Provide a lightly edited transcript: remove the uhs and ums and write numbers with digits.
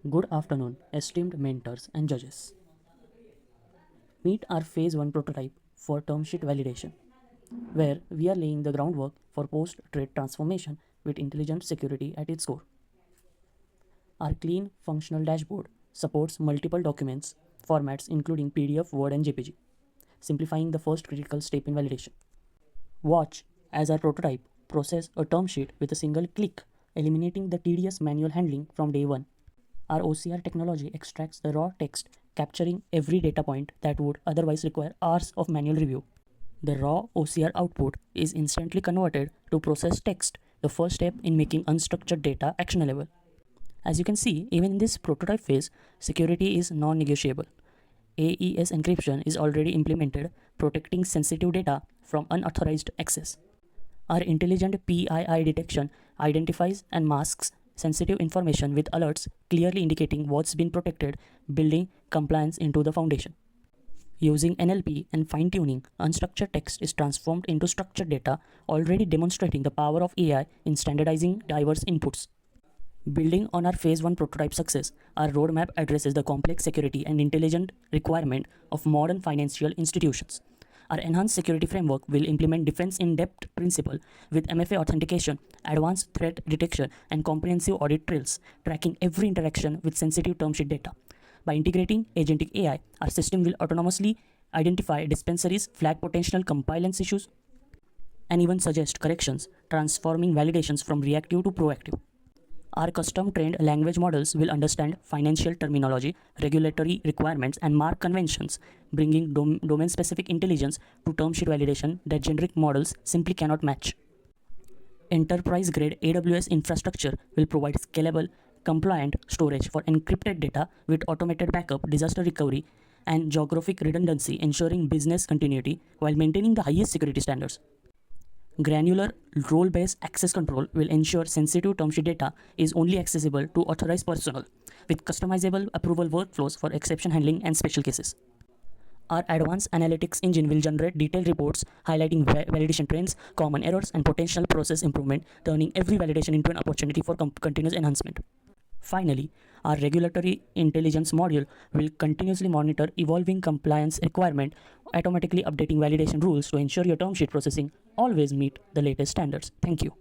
Good afternoon, esteemed mentors and judges. Meet our Phase 1 prototype for term sheet validation, where we are laying the groundwork for post-trade transformation with intelligent security at its core. Our clean, functional dashboard supports multiple documents formats including PDF, Word, and JPG, simplifying the first critical step in validation. Watch as our prototype process a term sheet with a single click, eliminating the tedious manual handling from day one. Our OCR technology extracts the raw text, capturing every data point that would otherwise require hours of manual review. The raw OCR output is instantly converted to processed text, the first step in making unstructured data actionable. As you can see, even in this prototype phase, security is non-negotiable. AES encryption is already implemented, protecting sensitive data from unauthorized access. Our intelligent PII detection identifies and masks sensitive information with alerts clearly indicating what's been protected, building compliance into the foundation. Using NLP and fine-tuning, unstructured text is transformed into structured data, already demonstrating the power of AI in standardizing diverse inputs. Building on our Phase 1 prototype success, our roadmap addresses the complex security and intelligent requirement of modern financial institutions. Our enhanced security framework will implement defense in depth principle with MFA authentication, advanced threat detection, and comprehensive audit trails, tracking every interaction with sensitive term sheet data. By integrating agentic AI, our system will autonomously identify dispensaries, flag potential compliance issues, and even suggest corrections, transforming validations from reactive to proactive. Our custom trained language models will understand financial terminology, regulatory requirements, and mark conventions, bringing domain specific intelligence to term sheet validation that generic models simply cannot match. Enterprise grade AWS infrastructure will provide scalable, compliant storage for encrypted data with automated backup, disaster recovery, and geographic redundancy, ensuring business continuity while maintaining the highest security standards. Granular role-based access control will ensure sensitive term sheet data is only accessible to authorized personnel, with customizable approval workflows for exception handling and special cases. Our advanced analytics engine will generate detailed reports highlighting validation trends, common errors, and potential process improvement, turning every validation into an opportunity for continuous enhancement. Finally, our regulatory intelligence module will continuously monitor evolving compliance requirements, automatically updating validation rules to ensure your term sheet processing always meet the latest standards. Thank you.